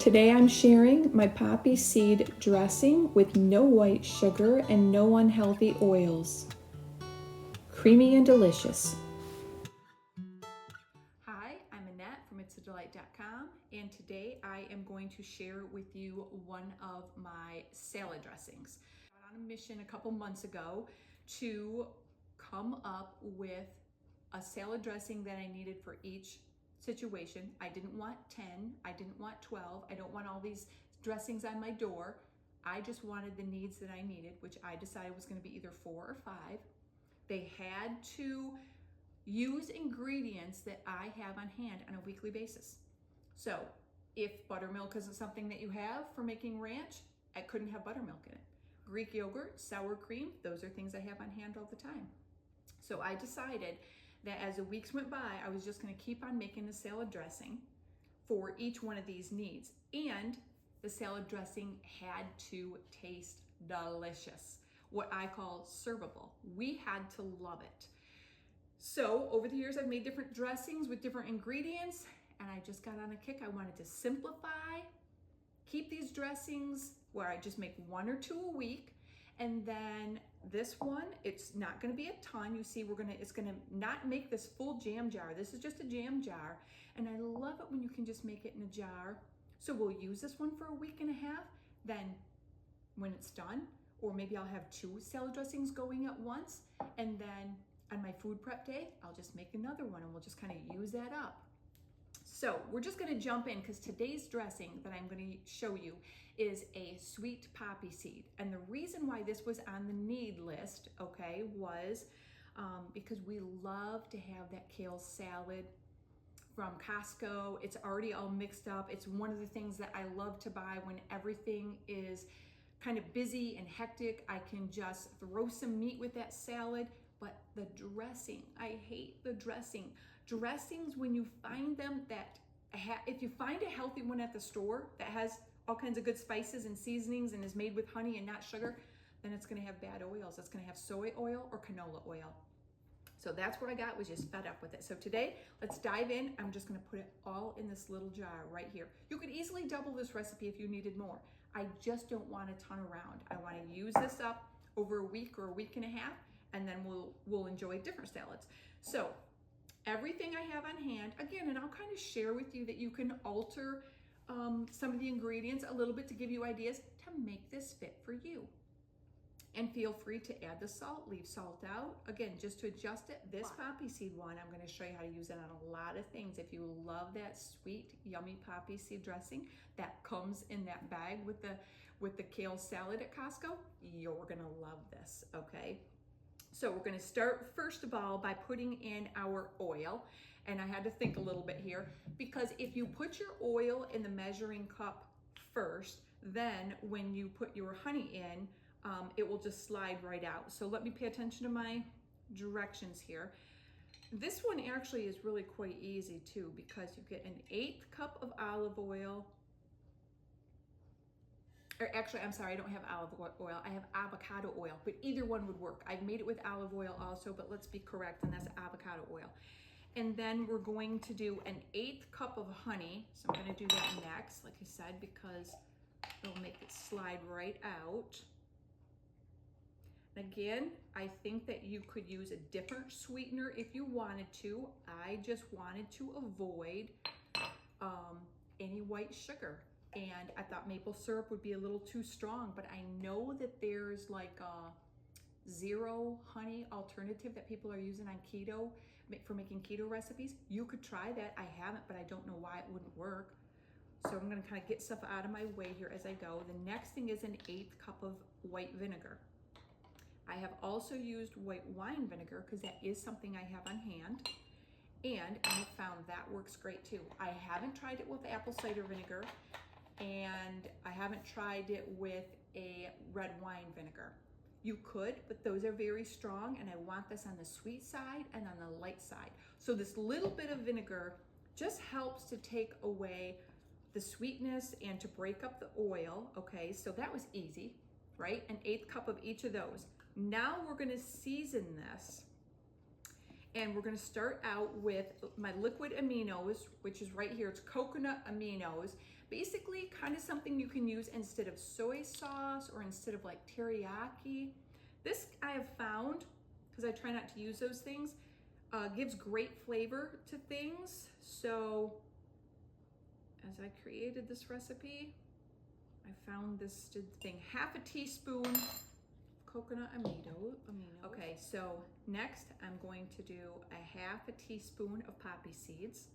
Today I'm sharing my poppy seed dressing with no white sugar and no unhealthy oils. Creamy and delicious. Hi, I'm Annette from it'sadelight.com, and today I am going to share with you one of my salad dressings. I went on a mission a couple months ago to come up with a salad dressing that I needed for each situation. I didn't want 10, I didn't want 12, I don't want all these dressings on my door. I just wanted the needs that I needed, which I decided was going to be either 4 or 5. They had to use ingredients that I have on hand on a weekly basis. So if buttermilk isn't something that you have for making ranch, I couldn't have buttermilk in it. Greek yogurt, sour cream, those are things I have on hand all the time. So I decided that as the weeks went by, I was just going to keep on making the salad dressing for each one of these needs. And the salad dressing had to taste delicious, what I call servable. We had to love it. So over the years, I've made different dressings with different ingredients, and I just got on a kick. I wanted to simplify, keep these dressings where I just make 1 or 2 a week. And then this one, it's not going to be a ton. You see, it's going to not make this full jam jar. This is just a jam jar. And I love it when you can just make it in a jar. So we'll use this one for a week and a half. Then when it's done, or maybe I'll have 2 salad dressings going at once. And then on my food prep day, I'll just make another one and we'll just kind of use that up. So we're just going to jump in because today's dressing that I'm going to show you is a sweet poppy seed. And the reason why this was on the need list, okay, was because we love to have that kale salad from Costco. It's already all mixed up. It's one of the things that I love to buy when everything is kind of busy and hectic. I can just throw some meat with that salad. But the dressing, I hate the dressing. Dressings, when you find them if you find a healthy one at the store that has all kinds of good spices and seasonings and is made with honey and not sugar, then it's gonna have bad oils. It's gonna have soy oil or canola oil. So that's what I got, was just fed up with it. So today, let's dive in. I'm just gonna put it all in this little jar right here. You could easily double this recipe if you needed more. I just don't want a ton around. I wanna use this up over a week or a week and a half, and then we'll enjoy different salads. So everything I have on hand, again, and I'll kind of share with you that you can alter some of the ingredients a little bit to give you ideas to make this fit for you. And feel free to add the salt, leave salt out. Again, just to adjust it. This poppy seed one, I'm going to show you how to use it on a lot of things. If you love that sweet, yummy poppy seed dressing that comes in that bag with the kale salad at Costco, you're going to love this, okay? So we're going to start first of all by putting in our oil. And I had to think a little bit here, because if you put your oil in the measuring cup first, then when you put your honey in, it will just slide right out. So let me pay attention to my directions here. This one actually is really quite easy too, because you get an 1/8 cup of olive oil. Or actually, I'm sorry, I don't have olive oil. I have avocado oil, but either one would work. I've made it with olive oil also, but let's be correct, and that's avocado oil. And then we're going to do an 1/8 cup of honey. So I'm going to do that next, like I said, because it'll make it slide right out. Again, I think that you could use a different sweetener if you wanted to. I just wanted to avoid any white sugar. And I thought maple syrup would be a little too strong, but I know that there's like a 0 honey alternative that people are using on keto for making keto recipes. You could try that. I haven't, but I don't know why it wouldn't work. So I'm gonna kind of get stuff out of my way here as I go. The next thing is an 1/8 cup of white vinegar. I have also used white wine vinegar because that is something I have on hand. And I have found that works great too. I haven't tried it with apple cider vinegar, and I haven't tried it with a red wine vinegar. You could, but those are very strong, and I want this on the sweet side and on the light side. So this little bit of vinegar just helps to take away the sweetness and to break up the oil, okay? So that was easy, right? An 1/8 cup of each of those. Now we're gonna season this. And we're gonna start out with my liquid aminos, which is right here. It's coconut aminos, Basically kind of something you can use instead of soy sauce or instead of like teriyaki. This I have found, because I try not to use those things, gives great flavor to things. So as I created this recipe, I found this thing, half a teaspoon coconut amino. Okay, so next I'm going to do a half a teaspoon of poppy seeds.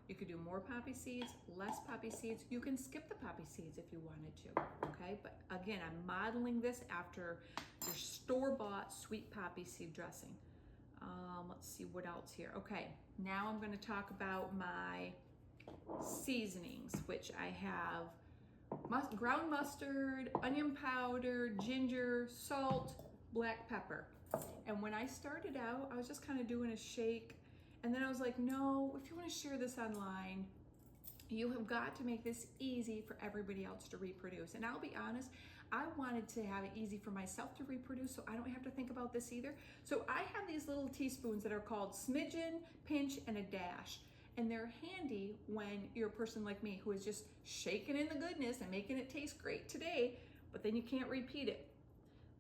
You could do more poppy seeds, less poppy seeds. You can skip the poppy seeds if you wanted to, okay? But again, I'm modeling this after your store-bought sweet poppy seed dressing. Let's see what else here. Okay, now I'm gonna talk about my seasonings, which I have ground mustard, onion powder, ginger, salt, black pepper. And when I started out, I was just kind of doing a shake. And then I was like, no, if you want to share this online, you have got to make this easy for everybody else to reproduce. And I'll be honest, I wanted to have it easy for myself to reproduce so I don't have to think about this either. So I have these little teaspoons that are called smidgen, pinch, and a dash. And they're handy when you're a person like me who is just shaking in the goodness and making it taste great today, but then you can't repeat it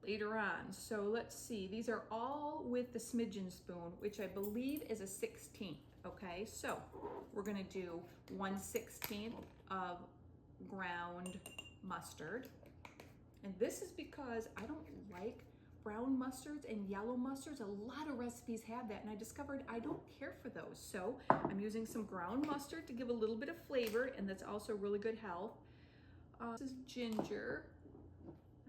later on. So let's see, these are all with the smidgen spoon, which I believe is a 16th, okay? So we're gonna do 1/16 of ground mustard. And this is because I don't like brown mustards and yellow mustards. A lot of recipes have that, and I discovered I don't care for those. So I'm using some ground mustard to give a little bit of flavor, and that's also really good health. This is ginger.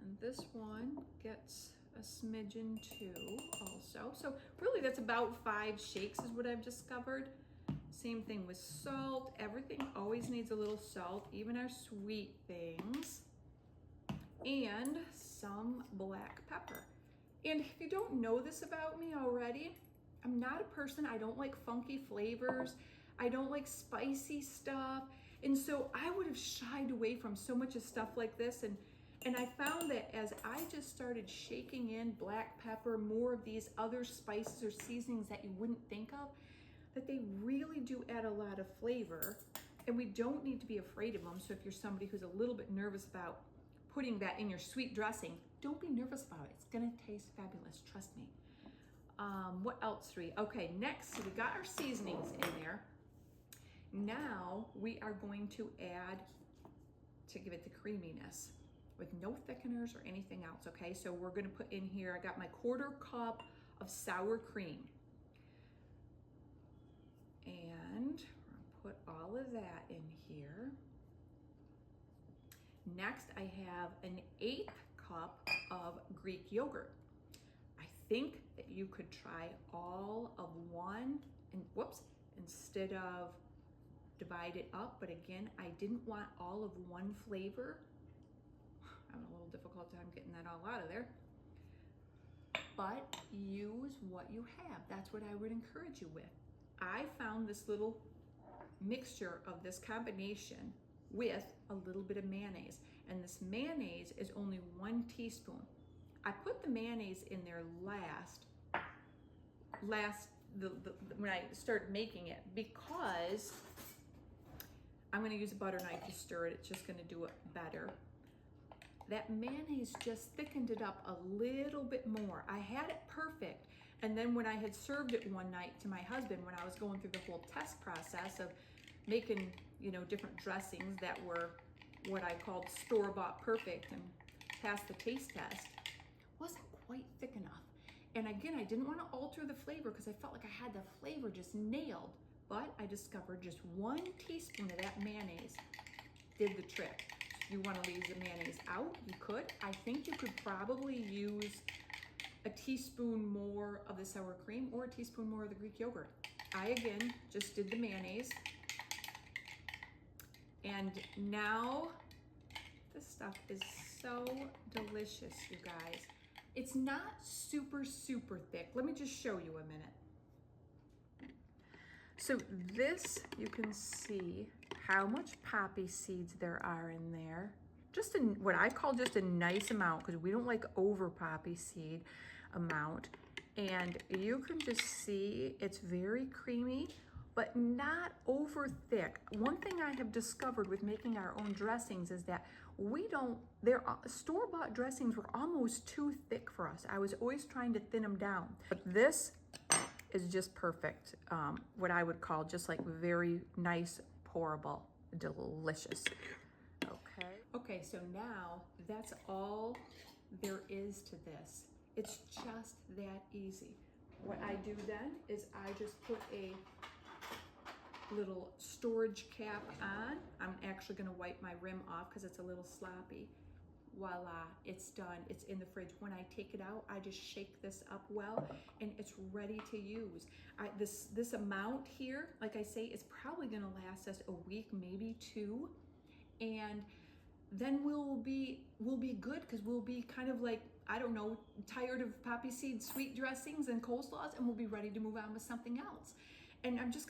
And this one gets a smidgen too also. So really that's about 5 shakes is what I've discovered. Same thing with salt. Everything always needs a little salt, even our sweet things. And some black pepper. And if you don't know this about me already, I'm not a person, I don't like funky flavors. I don't like spicy stuff. And so I would have shied away from so much of stuff like this. And I found that as I just started shaking in black pepper, more of these other spices or seasonings that you wouldn't think of, that they really do add a lot of flavor, and we don't need to be afraid of them. So if you're somebody who's a little bit nervous about putting that in your sweet dressing, don't be nervous about it. It's gonna taste fabulous, trust me. What else, 3? Okay, next, so we got our seasonings in there. Now we are going to add, to give it the creaminess, with no thickeners or anything else, okay? So we're gonna put in here, I got my 1/4 cup of sour cream. And we're gonna put all of that in here. Next, I have an 1/8 cup of Greek yogurt. I think that you could try all of one, and whoops, instead of divide it up, but again, I didn't want all of one flavor. I'm having a little difficult time getting that all out of there. But use what you have. That's what I would encourage you with. I found this little mixture of this combination with a little bit of mayonnaise. And this mayonnaise is only 1 teaspoon. I put the mayonnaise in there last when I started making it, because I'm gonna use a butter knife to stir it. It's just gonna do it better. That mayonnaise just thickened it up a little bit more. I had it perfect. And then when I had served it one night to my husband, when I was going through the whole test process of making, you know, different dressings that were what I called store-bought perfect and passed the taste test, wasn't quite thick enough. And again, I didn't want to alter the flavor because I felt like I had the flavor just nailed. But I discovered just 1 teaspoon of that mayonnaise did the trick. If you want to leave the mayonnaise out, you could. I think you could probably use a teaspoon more of the sour cream or a teaspoon more of the Greek yogurt. I, again, just did the mayonnaise. And now this stuff is so delicious, you guys. It's not super, super thick. Let me just show you a minute. So this, you can see how much poppy seeds there are in there. Just what I call just a nice amount, because we don't like over poppy seed amount. And you can just see it's very creamy, but not over thick. One thing I have discovered with making our own dressings is that store-bought dressings were almost too thick for us. I was always trying to thin them down. But this is just perfect. What I would call just like very nice, pourable, delicious. Okay, so now that's all there is to this. It's just that easy. What I do then is I just put a little storage cap on. I'm actually gonna wipe my rim off because it's a little sloppy. Voila, it's done. It's in the fridge. When I take it out, I just shake this up well and it's ready to use. This amount here, like I say, is probably gonna last us a week, maybe 2. And then we'll be good because we'll be kind of like, I don't know, tired of poppy seed sweet dressings and coleslaws, and we'll be ready to move on with something else. And I'm just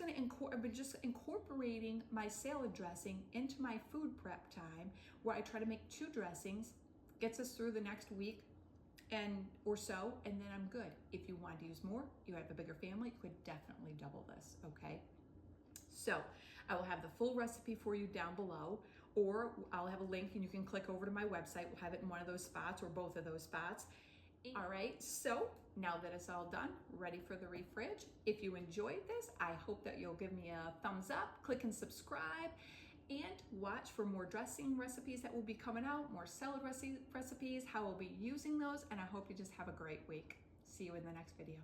incorporating my salad dressing into my food prep time, where I try to make 2 dressings, gets us through the next week or so, and then I'm good. If you want to use more, you have a bigger family, you could definitely double this, okay? So I will have the full recipe for you down below, or I'll have a link and you can click over to my website. We'll have it in one of those spots or both of those spots. All right, so now that it's all done, ready for the refridge. If you enjoyed this, I hope that you'll give me a thumbs up, click and subscribe, and watch for more dressing recipes that will be coming out, more salad recipes, how we'll be using those, and I hope you just have a great week. See you in the next video.